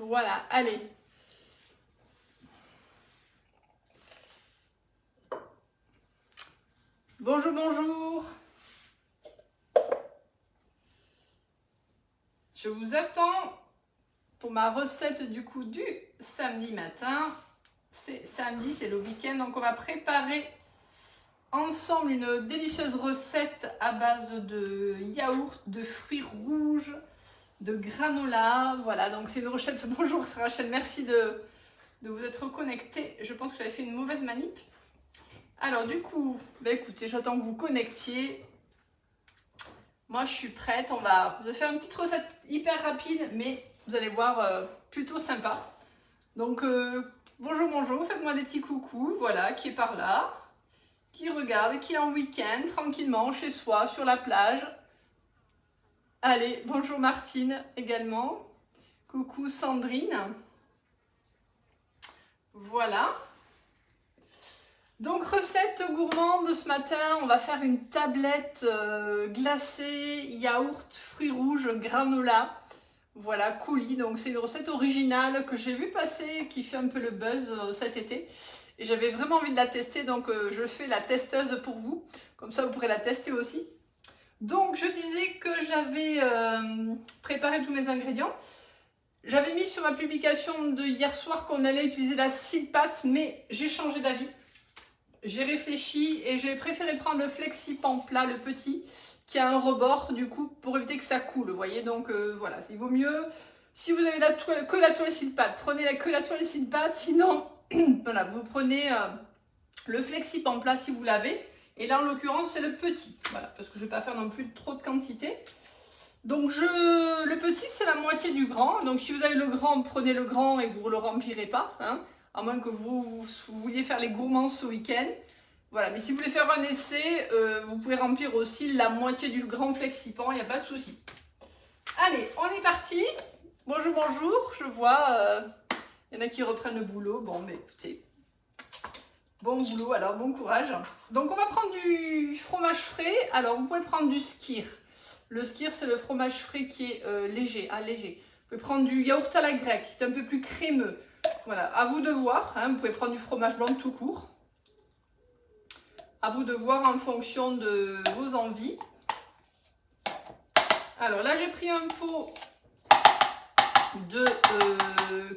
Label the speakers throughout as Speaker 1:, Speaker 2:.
Speaker 1: Voilà, allez. Bonjour, bonjour. Je vous attends pour ma recette du coup du samedi matin. C'est samedi, c'est le week-end, donc on va préparer ensemble une délicieuse recette à base de yaourt, de fruits rouges, de granola. Voilà, donc c'est une recette. Bonjour Rachel, merci de vous être connecté. Je pense que j'avais fait une mauvaise manip. Alors du coup, bah écoutez, j'attends que vous connectiez. Moi je suis prête, on va faire une petite recette hyper rapide, mais vous allez voir, plutôt sympa. Donc bonjour, bonjour, faites-moi des petits coucous, voilà, qui est par là, qui regarde, qui est en week-end, tranquillement, chez soi, sur la plage. Allez, bonjour Martine également, coucou Sandrine. Voilà. Donc recette gourmande ce matin, on va faire une tablette glacée, yaourt, fruits rouges, granola. Voilà, coulis, donc c'est une recette originale que j'ai vu passer, qui fait un peu le buzz cet été. Et j'avais vraiment envie de la tester, donc je fais la testeuse pour vous. Comme ça, vous pourrez la tester aussi. Donc, je disais que j'avais préparé tous mes ingrédients. J'avais mis sur ma publication de hier soir qu'on allait utiliser la Silpat, mais j'ai changé d'avis. J'ai réfléchi et j'ai préféré prendre le Flexipan plat, le petit, qui a un rebord du coup pour éviter que ça coule, vous voyez. Donc voilà, il vaut mieux, si vous avez que la toile Silpat, prenez que la toile Silpat, sinon voilà, vous prenez le Flexipan plat si vous l'avez. Et là en l'occurrence c'est le petit, voilà, parce que je ne vais pas faire non plus trop de quantité. Donc le petit c'est la moitié du grand, donc si vous avez le grand, prenez le grand et vous ne le remplirez pas, hein. À moins que vous vouliez faire les gourmands ce week-end. Voilà, mais si vous voulez faire un essai, vous pouvez remplir aussi la moitié du grand Flexipan, il n'y a pas de souci. Allez, on est parti. Bonjour, bonjour. Je vois, il y en a qui reprennent le boulot. Bon, mais écoutez, bon boulot, alors bon courage. Donc, on va prendre du fromage frais. Alors, vous pouvez prendre du skyr. Le skyr, c'est le fromage frais qui est léger, allégé. Vous pouvez prendre du yaourt à la grecque, qui est un peu plus crémeux. Voilà, à vous de voir, hein, vous pouvez prendre du fromage blanc tout court. À vous de voir en fonction de vos envies. Alors là, j'ai pris un pot de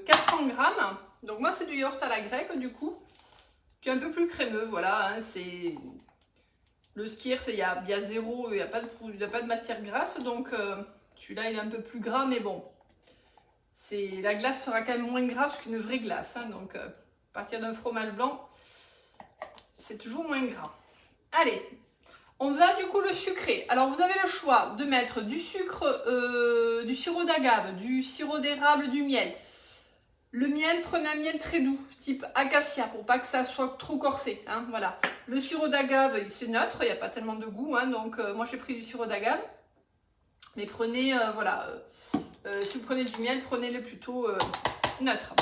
Speaker 1: 400 grammes. Donc moi, c'est du yaourt à la grecque, du coup, qui est un peu plus crémeux. Voilà, hein, c'est le skyr, il y a zéro, il n'y a pas de matière grasse. Donc celui-là, il est un peu plus gras, mais bon. La glace sera quand même moins grasse qu'une vraie glace, hein, donc à partir d'un fromage blanc, c'est toujours moins gras. Allez, on va du coup le sucrer. Alors vous avez le choix de mettre du sucre, du sirop d'agave, du sirop d'érable, du miel. Le miel, prenez un miel très doux, type acacia, pour pas que ça soit trop corsé, hein, voilà. Le sirop d'agave, c'est neutre, il n'y a pas tellement de goût, hein, donc moi j'ai pris du sirop d'agave. Mais prenez, voilà... si vous prenez du miel, prenez-le plutôt neutre.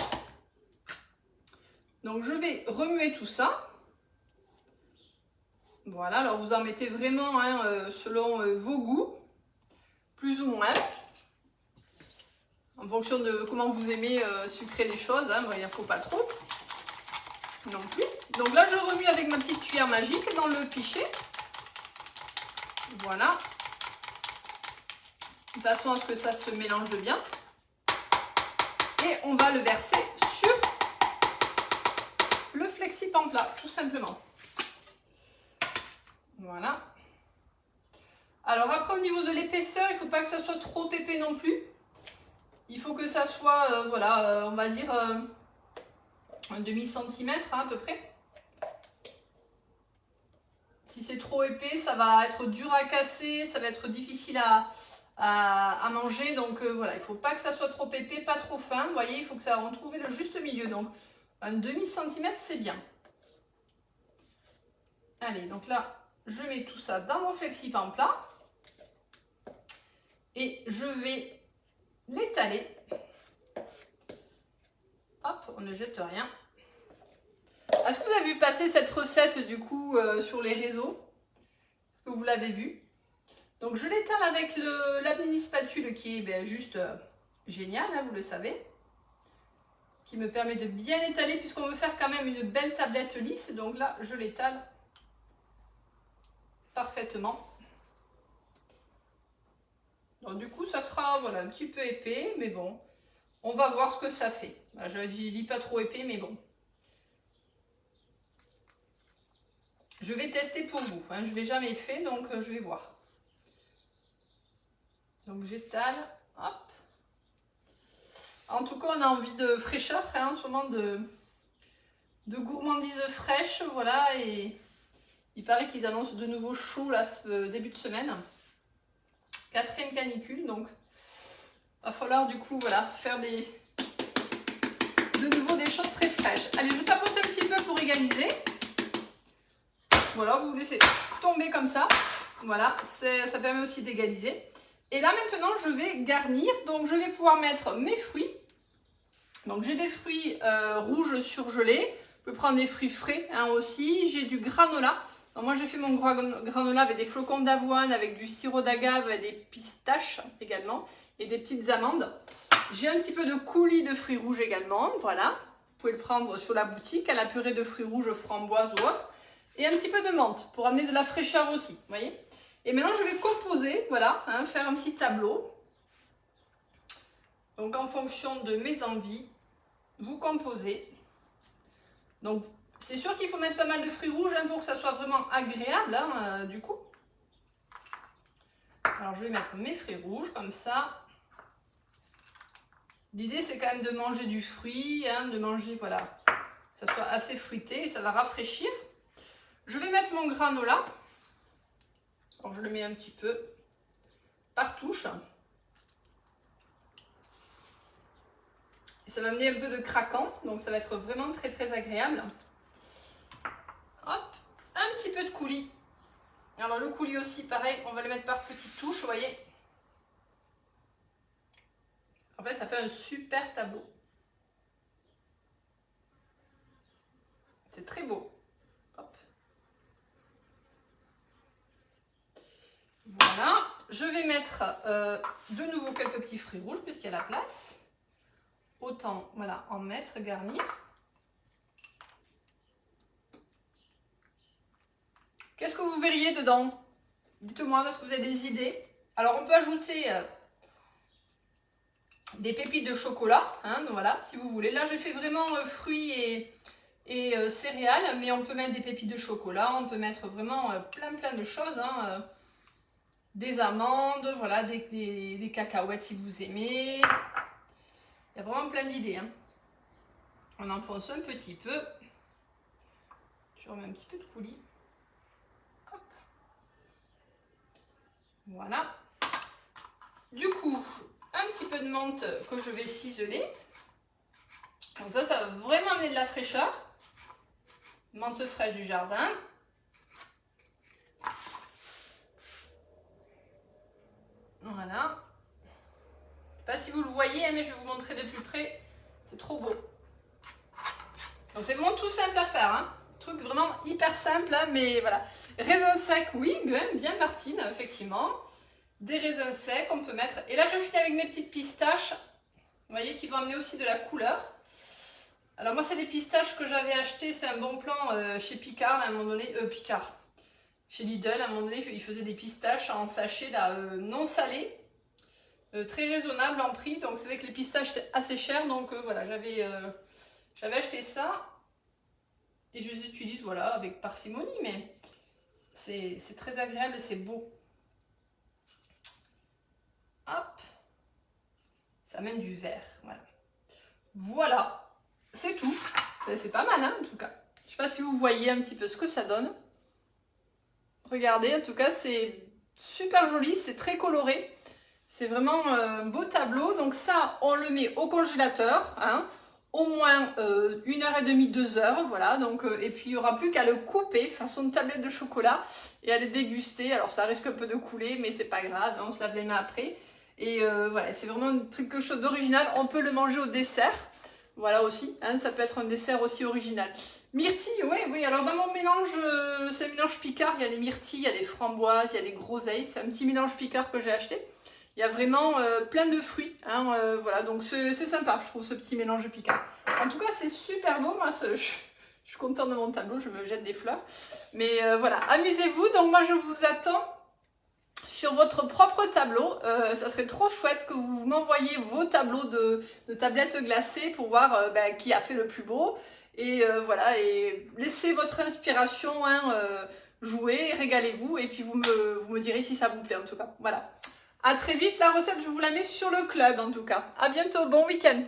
Speaker 1: Donc je vais remuer tout ça. Voilà, alors vous en mettez vraiment hein, selon vos goûts, plus ou moins. En fonction de comment vous aimez sucrer les choses, hein, bon, il n'en faut pas trop non plus. Donc là je remue avec ma petite cuillère magique dans le pichet. Voilà. De façon à ce que ça se mélange bien. Et on va le verser sur le Flexipan plat, tout simplement. Voilà. Alors après, au niveau de l'épaisseur, il ne faut pas que ça soit trop épais non plus. Il faut que ça soit, voilà, on va dire un demi-centimètre hein, à peu près. Si c'est trop épais, ça va être dur à casser, ça va être difficile à manger, donc voilà, il ne faut pas que ça soit trop épais, pas trop fin, vous voyez, il faut que ça, on trouve le juste milieu, donc un demi-centimètre c'est bien. Allez, donc là, je mets tout ça dans mon Flexipan plat et je vais l'étaler. Hop, on ne jette rien. Est-ce que vous avez vu passer cette recette du coup sur les réseaux? Est-ce que vous l'avez vue? Donc je l'étale avec la mini spatule qui est juste géniale, hein, vous le savez. qui me permet de bien étaler puisqu'on veut faire quand même une belle tablette lisse. Donc là, je l'étale parfaitement. Donc du coup, ça sera voilà, un petit peu épais, mais bon, on va voir ce que ça fait. Voilà, je dis pas trop épais, mais bon. Je vais tester pour vous, hein. Je ne l'ai jamais fait, donc je vais voir. Donc j'étale, hop. En tout cas, on a envie de fraîcheur, hein, en ce moment de gourmandise fraîche, voilà, et il paraît qu'ils annoncent de nouveau chaud là, ce début de semaine. 4e canicule, donc il va falloir du coup voilà, faire de nouveau des choses très fraîches. Allez, je tapote un petit peu pour égaliser. Voilà, vous laissez tomber comme ça. Voilà, ça permet aussi d'égaliser. Et là maintenant, je vais garnir. Donc je vais pouvoir mettre mes fruits. Donc j'ai des fruits rouges surgelés. Vous pouvez prendre des fruits frais hein, aussi. J'ai du granola. Donc moi j'ai fait mon granola avec des flocons d'avoine, avec du sirop d'agave, et des pistaches également, et des petites amandes. J'ai un petit peu de coulis de fruits rouges également, voilà. Vous pouvez le prendre sur la boutique, à la purée de fruits rouges, framboise ou autre. Et un petit peu de menthe, pour amener de la fraîcheur aussi, vous voyez. Et maintenant je vais composer, voilà, hein, faire un petit tableau. Donc en fonction de mes envies, vous composez. Donc c'est sûr qu'il faut mettre pas mal de fruits rouges hein, pour que ça soit vraiment agréable hein, du coup. Alors je vais mettre mes fruits rouges comme ça. L'idée c'est quand même de manger du fruit, hein, de manger voilà, que ça soit assez fruité et ça va rafraîchir. Je vais mettre mon granola. Alors je le mets un petit peu par touche. Et ça va amener un peu de craquant, donc ça va être vraiment très très agréable. Hop, un petit peu de coulis. Alors le coulis aussi, pareil, on va le mettre par petites touches, vous voyez. En fait, ça fait un super tableau. C'est très beau. Hop. Voilà, je vais mettre de nouveau quelques petits fruits rouges puisqu'il y a la place. Autant, voilà, en mettre, garnir. Qu'est-ce que vous verriez dedans? Dites-moi, est-ce que vous avez des idées? Alors, on peut ajouter des pépites de chocolat, hein, voilà, si vous voulez. Là, j'ai fait vraiment fruits et céréales, mais on peut mettre des pépites de chocolat, on peut mettre vraiment plein de choses, hein, des amandes, voilà, des cacahuètes si vous aimez. Il y a vraiment plein d'idées. Hein. On enfonce un petit peu. Je remets un petit peu de coulis. Hop. Voilà. Du coup, un petit peu de menthe que je vais ciseler. Donc ça va vraiment amener de la fraîcheur. Menthe fraîche du jardin. Voilà. Je ne sais pas si vous le voyez, mais je vais vous montrer de plus près. C'est trop beau. Donc c'est vraiment tout simple à faire. Hein. Truc vraiment hyper simple, hein, mais voilà. Raisins secs, oui, bien Martine, effectivement. Des raisins secs, on peut mettre. Et là, je finis avec mes petites pistaches. Vous voyez, qui vont amener aussi de la couleur. Alors moi, c'est des pistaches que j'avais achetées. C'est un bon plan chez Picard, à un moment donné. Picard. Chez Lidl, à un moment donné, ils faisaient des pistaches en sachet là, non salées. Très raisonnable en prix. Donc c'est vrai que les pistaches, c'est assez cher. Donc voilà, j'avais acheté ça. Et je les utilise, voilà, avec parcimonie. Mais c'est très agréable et c'est beau. Hop. Ça amène du vert. Voilà. Voilà. C'est tout. C'est pas mal, hein, en tout cas. Je sais pas si vous voyez un petit peu ce que ça donne. Regardez, en tout cas, c'est super joli. C'est très coloré. C'est vraiment un beau tableau. Donc ça, on le met au congélateur. Hein, au moins 1h30, 2 heures. Voilà. Donc, et puis, il n'y aura plus qu'à le couper façon de tablette de chocolat et à le déguster. Alors, ça risque un peu de couler, mais c'est pas grave. Hein, on se lave les mains après. Et voilà, c'est vraiment quelque chose d'original. On peut le manger au dessert. Voilà aussi, hein, ça peut être un dessert aussi original. Myrtille, oui. Alors dans mon mélange, c'est un mélange Picard. Il y a des myrtilles, il y a des framboises, il y a des groseilles. C'est un petit mélange Picard que j'ai acheté. Il y a vraiment plein de fruits, hein, voilà, donc c'est sympa, je trouve, ce petit mélange piquant. En tout cas, c'est super beau, moi, je suis contente de mon tableau, je me jette des fleurs. Mais voilà, amusez-vous, donc moi je vous attends sur votre propre tableau. Ça serait trop chouette que vous m'envoyiez vos tableaux de tablettes glacées pour voir qui a fait le plus beau. Et voilà, et laissez votre inspiration, hein, jouer, régalez-vous, et puis vous me direz si ça vous plaît en tout cas. Voilà. À très vite, la recette, je vous la mets sur le club en tout cas. À bientôt, bon week-end.